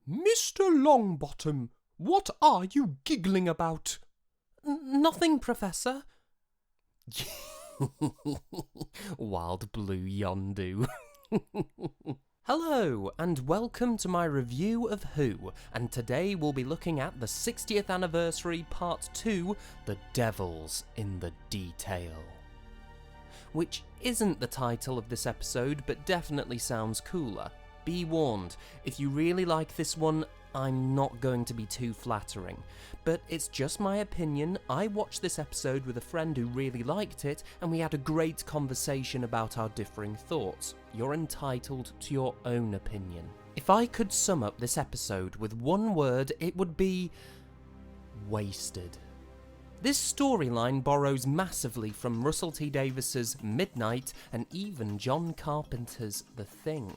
Mr. Longbottom, what are you giggling about? Nothing, Professor. Wild Blue Yonder. Hello, and welcome to my review of Who, and today we'll be looking at the 60th anniversary Part 2, The Devils in the Detail. Which isn't the title of this episode, but definitely sounds cooler. Be warned, if you really like this one, I'm not going to be too flattering, but it's just my opinion. I watched this episode with a friend who really liked it, and we had a great conversation about our differing thoughts. You're entitled to your own opinion. If I could sum up this episode with one word, it would be wasted. This storyline borrows massively from Russell T Davies's Midnight and even John Carpenter's The Thing.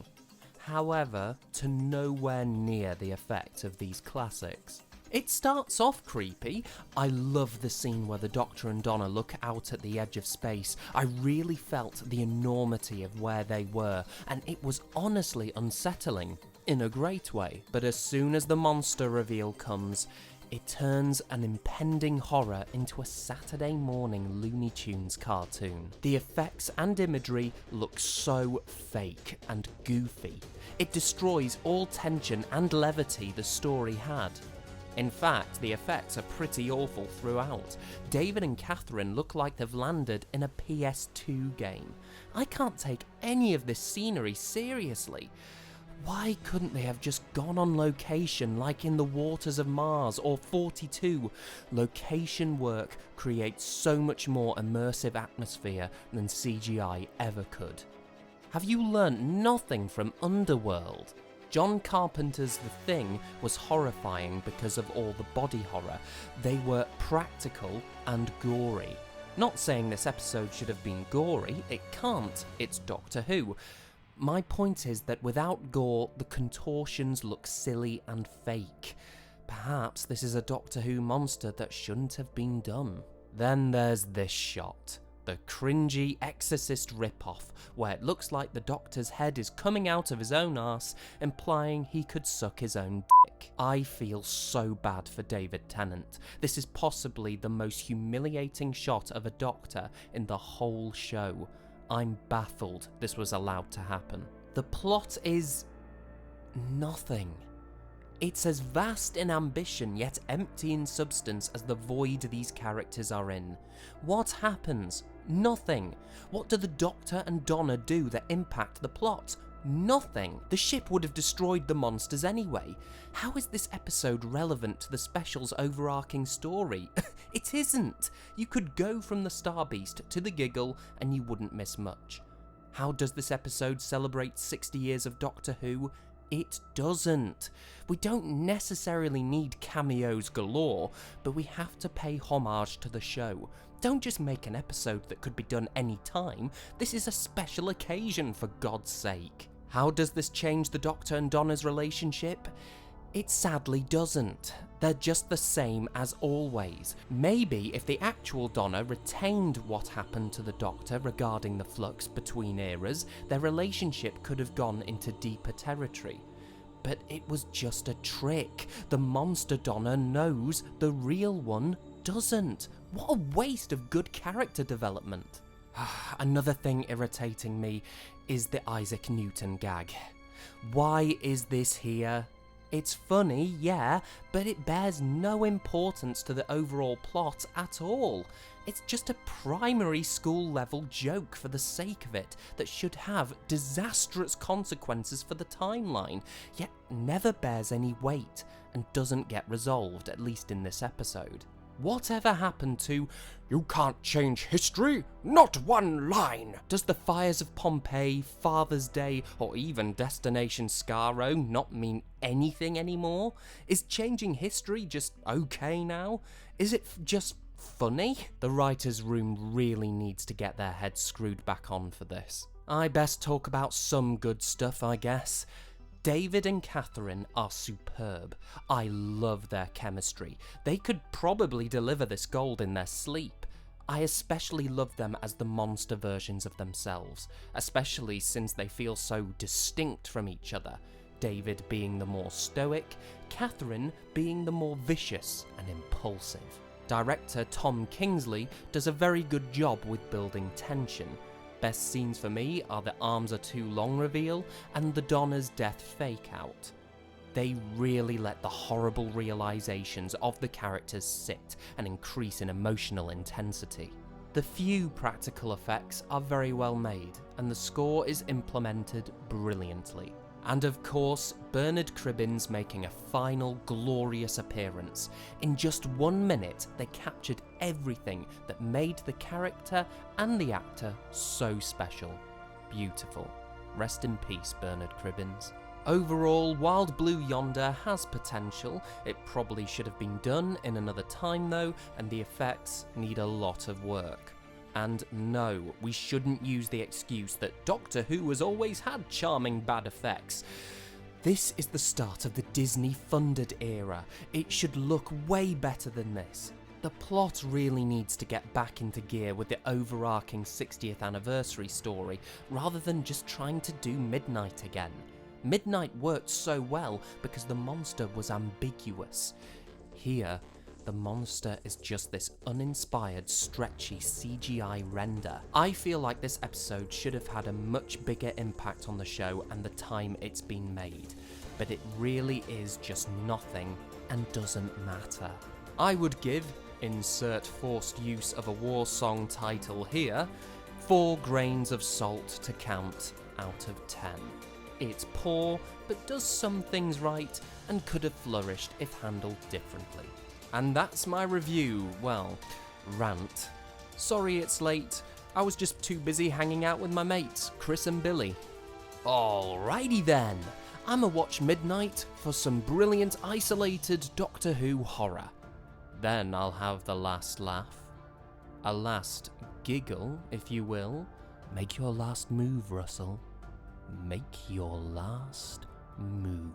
However, to nowhere near the effect of these classics. It starts off creepy. I love the scene where the Doctor and Donna look out at the edge of space. I really felt the enormity of where they were, and it was honestly unsettling, in a great way. But as soon as the monster reveal comes, it turns an impending horror into a Saturday morning Looney Tunes cartoon. The effects and imagery look so fake and goofy. It destroys all tension and levity the story had. In fact, the effects are pretty awful throughout. David and Catherine look like they've landed in a PS2 game. I can't take any of this scenery seriously. Why couldn't they have just gone on location like in The Waters of Mars or 42? Location work creates so much more immersive atmosphere than CGI ever could. Have you learnt nothing from Underworld? John Carpenter's The Thing was horrifying because of all the body horror. They were practical and gory. Not saying this episode should have been gory, it can't, it's Doctor Who. My point is that without gore, the contortions look silly and fake. Perhaps this is a Doctor Who monster that shouldn't have been done. Then there's this shot. The cringy Exorcist ripoff, where it looks like the Doctor's head is coming out of his own arse, implying he could suck his own dick. I feel so bad for David Tennant. This is possibly the most humiliating shot of a Doctor in the whole show. I'm baffled this was allowed to happen. The plot is nothing. It's as vast in ambition yet empty in substance as the void these characters are in. What happens? Nothing. What do the Doctor and Donna do that impact the plot? Nothing. The ship would have destroyed the monsters anyway. How is this episode relevant to the special's overarching story? It isn't. You could go from the Star Beast to the Giggle and you wouldn't miss much. How does this episode celebrate 60 years of Doctor Who? It doesn't. We don't necessarily need cameos galore, but we have to pay homage to the show. Don't just make an episode that could be done any time. This is a special occasion, for God's sake. How does this change the Doctor and Donna's relationship? It sadly doesn't. They're just the same as always. Maybe if the actual Donna retained what happened to the Doctor regarding the flux between eras, their relationship could have gone into deeper territory. But it was just a trick. The monster Donna knows, the real one doesn't. What a waste of good character development. Another thing irritating me is the Isaac Newton gag. Why is this here? It's funny, yeah, but it bears no importance to the overall plot at all. It's just a primary school level joke for the sake of it that should have disastrous consequences for the timeline, yet never bears any weight and doesn't get resolved, at least in this episode. Whatever happened to, "You can't change history, not one line"? Does the fires of Pompeii, Father's Day, or even Destination Skaro not mean anything anymore? Is changing history just okay now? Is it just funny? The writer's room really needs to get their heads screwed back on for this. I best talk about some good stuff, I guess. David and Catherine are superb. I love their chemistry. They could probably deliver this gold in their sleep. I especially love them as the monster versions of themselves, especially since they feel so distinct from each other. David being the more stoic, Catherine being the more vicious and impulsive. Director Tom Kingsley does a very good job with building tension. Best scenes for me are the arms are too long reveal and the Donna's death fake out. They really let the horrible realizations of the characters sit and increase in emotional intensity. The few practical effects are very well made, and the score is implemented brilliantly. And of course, Bernard Cribbins making a final glorious appearance. In just 1 minute, they captured everything that made the character and the actor so special. Beautiful. Rest in peace, Bernard Cribbins. Overall, Wild Blue Yonder has potential. It probably should have been done in another time though, and the effects need a lot of work. And no, we shouldn't use the excuse that Doctor Who has always had charming bad effects. This is the start of the Disney-funded era. It should look way better than this. The plot really needs to get back into gear with the overarching 60th anniversary story, rather than just trying to do Midnight again. Midnight worked so well because the monster was ambiguous. Here, the monster is just this uninspired, stretchy CGI render. I feel like this episode should have had a much bigger impact on the show and the time it's been made, but it really is just nothing and doesn't matter. I would give, insert forced use of a war song title here, 4 grains of salt to count out of 10. It's poor, but does some things right and could have flourished if handled differently. And that's my review, well, rant. Sorry it's late, I was just too busy hanging out with my mates, Chris and Billy. Alrighty then, I'ma watch Midnight for some brilliant isolated Doctor Who horror. Then I'll have the last laugh. A last giggle, if you will. Make your last move, Russell. Make your last move.